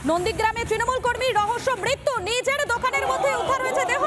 নন্দীগ্রামে তৃণমূল কর্মীর রহস্য মৃত্যু, নিজের দোকানের মধ্যে উদ্ধার হয়েছে দেহ।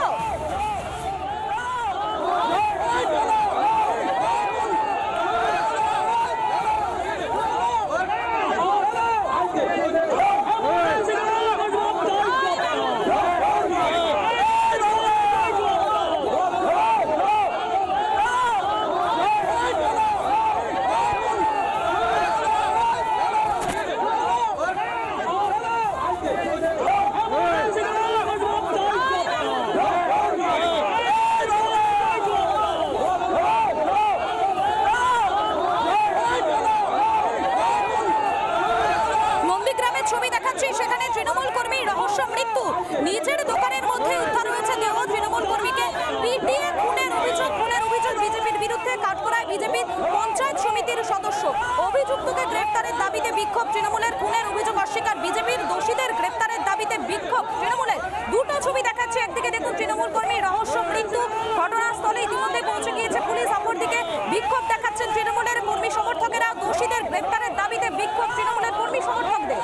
সেখানে তৃণমূল কর্মীর রহস্য মৃত্যু, নিজের দোকানের মধ্যে উদ্ধার হয়েছে দেহ। তৃণমূল কর্মীকে পিটিয়ে খুনের অভিযোগ বিজেপির বিরুদ্ধে। কাঠগড়ায় বিজেপির পঞ্চায়েত সমিতির সদস্য, অভিযুক্তকে গ্রেফতারের দাবিতে বিক্ষোভ তৃণমূলের। খুনের অভিযোগ অস্বীকার বিজেপির, দোষীদের গ্রেফতারের দাবিতে বিক্ষোভ তৃণমূলের। দুটো ছবি দেখাচ্ছে, একদিকে দেখুন তৃণমূল কর্মীর রহস্য মৃত্যু, ঘটনাস্থলে ইতিমধ্যে পৌঁছে গিয়েছে পুলিশ, অপরদিকে বিক্ষোভ দেখাচ্ছেন তৃণমূলের কর্মী সমর্থকেরা। দোষীদের গ্রেফতারের দাবিতে বিক্ষোভ তৃণমূলের কর্মী সমর্থকদের।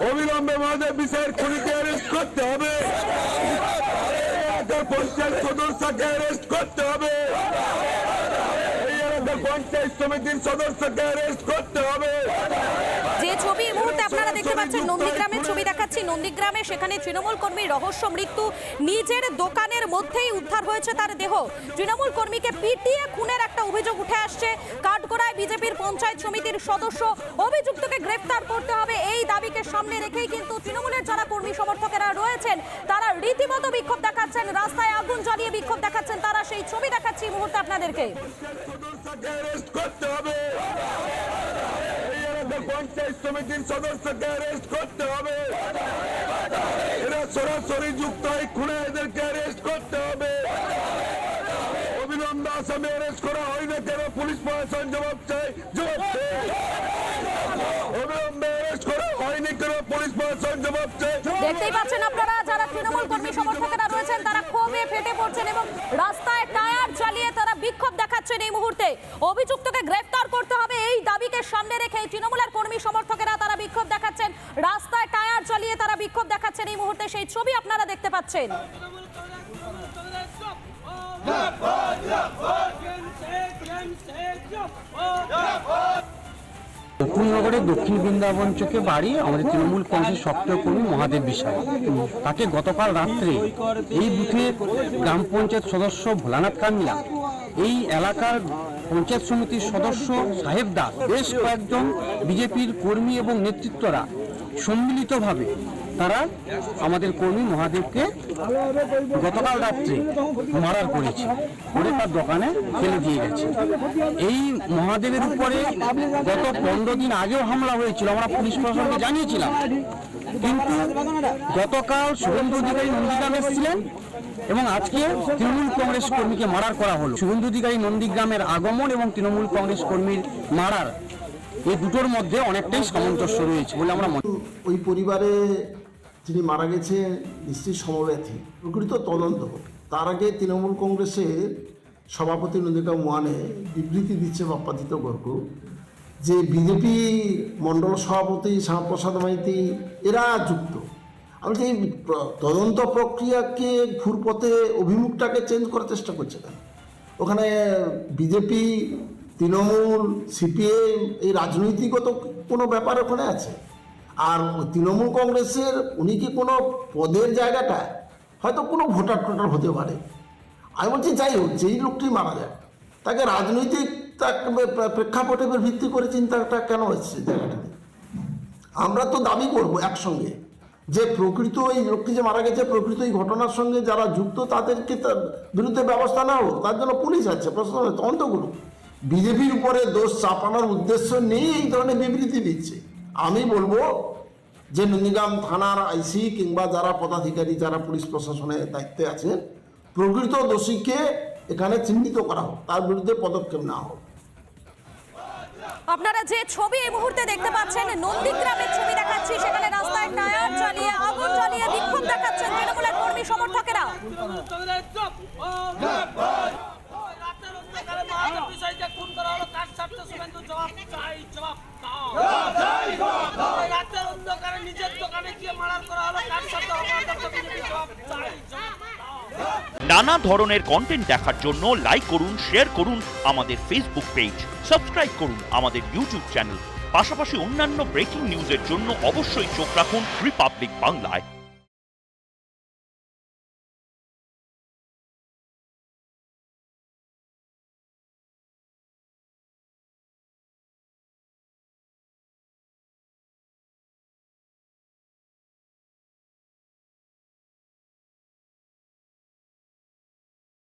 অবিলম্বে মহাদেব বিষয়ের খুনিকে অ্যারেস্ট করতে হবে, পঞ্চায়েত সদস্যকে অ্যারেস্ট করতে হবে, এই এলাকার পঞ্চায়েত সমিতির সদস্যকে অ্যারেস্ট করতে হবে। যে ছবি এই মুহূর্তে আপনারা দেখতে পাচ্ছেন, নন্দীগ্রামের ছবি দেখাচ্ছি। নন্দীগ্রামে সেখানে তৃণমূল কর্মীর রহস্য মৃত্যু, নিজের দোকানের মধ্যেই উদ্ধার হয়েছে তার দেহ। তৃণমূল কর্মীকে পিটিয়ে খুনের একটা অভিযোগ উঠে আসছে। কাঠগড়ায় বিজেপির পঞ্চায়েত সমিতির সদস্য, অভিযুক্তকে গ্রেফতার করতে হবে, এই দাবিকে সামনে রেখেই কিন্তু তৃণমূলের যারা কর্মী সমর্থকেরা রয়েছেন তারা রীতিমতো বিক্ষোভ দেখাচ্ছেন, রাস্তায় আগুন জ্বালিয়ে বিক্ষোভ দেখাচ্ছেন তারা। সেই ছবি দেখাচ্ছি এই মুহূর্তে আপনাদেরকে। পঞ্চায়েত সমিতির সদস্যকে অ্যারেস্ট করতে হবে, এরা সরাসরি যুক্ত হয় খুনে, এদেরকে অ্যারেস্ট করতে হবে। অবিলম্বে আসামে অ্যারেস্ট করা হয় না কেন? পুলিশ প্রশাসন জবাব চাই, জবাব চাই। অবিলম্বে অ্যারেস্ট করা হয়নি কেন? পুলিশ প্রশাসন জবাব চাই। দেখতেই পাচ্ছেন আপনারা, যারা তৃণমূল কর্মী সমর্থকেরা রয়েছেন তারা ক্ষোভে ফেটে পড়ছেন এবং রাস্তায় টায়ার জ্বালিয়ে তারা বিক্ষোভ দেখাচ্ছেন এই মুহূর্তে। অভিযুক্তকে গ্রেফতার করতে হবে, এই দাবিকে সামনে রেখে তৃণমূলের কর্মী সমর্থকেরা তারা বিক্ষোভ দেখাচ্ছেন, রাস্তায় টায়ার জ্বালিয়ে তারা বিক্ষোভ দেখাচ্ছেন এই মুহূর্তে। সেই ছবি আপনারা দেখতে পাচ্ছেন। নতুননগরের দক্ষিণ বৃন্দাবন চোখে বাড়ি আমাদের তৃণমূল কংগ্রেসের সক্রিয় কর্মী মহাদেব বিশ্বাস। তাকে গতকাল রাত্রে এই বুথের গ্রাম পঞ্চায়েত সদস্য ভোলানাথ কামিলা, এই এলাকার পঞ্চায়েত সমিতির সদস্য সাহেব দাস, বেশ কয়েকজন বিজেপির কর্মী এবং নেতৃত্বরা সম্মিলিতভাবে তারা আমাদের কর্মী মহাদেবকে গতকাল রাত্রে মার্ডার করেছে, করে তার দোকানে ফেলে দিয়ে গেছে। এই মহাদেবের উপরে গত 15 দিন আগেও হামলা হয়েছিল, আমরা পুলিশ প্রশাসনকে জানিয়েছিলাম, কিন্তু গতকাল শুভেন্দু অধিকারী নন্দীগ্রাম এসেছিলেন এবং আজকে তৃণমূল কংগ্রেস কর্মীকে মার্ডার করা হলো। শুভেন্দু অধিকারী নন্দীগ্রামের আগমন এবং তৃণমূল কংগ্রেস কর্মীর মার্ডার, এই দুটোর মধ্যে অনেকটাই সামঞ্জস্য রয়েছে বলে আমরা মনে করি। ওই পরিবারে যিনি মারা গেছে নিশ্চয়ই সমব্যথী, প্রকৃত তদন্ত। তার আগে তৃণমূল কংগ্রেসের সভাপতি নন্দীগ্রাম ওয়ানে বিবৃতি দিচ্ছে বাপ্পাদিত্য গর্গ যে বিজেপি মণ্ডল সভাপতি শ্যামাপ্রসাদ মাইতি এরা যুক্ত। আমি যে তদন্ত প্রক্রিয়াকে ঘুরপথে অভিমুখটাকে চেঞ্জ করার চেষ্টা করছে কেন? ওখানে বিজেপি, তৃণমূল, সিপিএম এই রাজনৈতিকত কোনো ব্যাপার ওখানে আছে। আর তৃণমূল কংগ্রেসের উনি কি কোনো পদের জায়গাটা হয়তো কোনো ভোটার টোটার হতে পারে। আমি বলছি যাই হোক, যেই লোকটি মারা যায় তাকে রাজনৈতিক প্রেক্ষাপটের ভিত্তি করে চিন্তাটা কেন হচ্ছে জায়গাটাতে? আমরা তো দাবি করব একসঙ্গে যে প্রকৃত এই লোকটি যে মারা গেছে, প্রকৃত এই ঘটনার সঙ্গে যারা যুক্ত তাদেরকে তার বিরুদ্ধে ব্যবস্থা না হোক, তার জন্য পুলিশ আছে, প্রশাসন তদন্ত করুক। বিজেপির উপরে দোষ চাপানোর উদ্দেশ্য নেই এই ধরনের বিবৃতি দিচ্ছে। আমি বলবো যে নন্দীগ্রাম থানার আইসি কিংবা যারা পদাধিকারী, যারা পুলিশ প্রশাসনের দায়িত্বে আছেন, প্রকৃত দোষীকে এখানে চিহ্নিত করা হোক, তার বিরুদ্ধে পদক্ষেপ নেওয়া হোক। আপনারা যে ছবি এই মুহূর্তে দেখতে পাচ্ছেন, নন্দীগ্রামের ছবি দেখাচ্ছি, সেখানে রাস্তায় টায়ার জ্বালিয়ে আগুন জ্বালিয়ে বিক্ষোভ দেখাচ্ছেন তৃণমূলের কর্মী সমর্থকেরা। নানা ধরনের কন্টেন্ট দেখার জন্য লাইক করুন, শেয়ার করুন আমাদের ফেসবুক পেজ, সাবস্ক্রাইব করুন আমাদের ইউটিউব চ্যানেল। পাশাপাশি অন্যান্য ব্রেকিং নিউজের জন্য অবশ্যই চোখ রাখুন রিপাবলিক বাংলায়।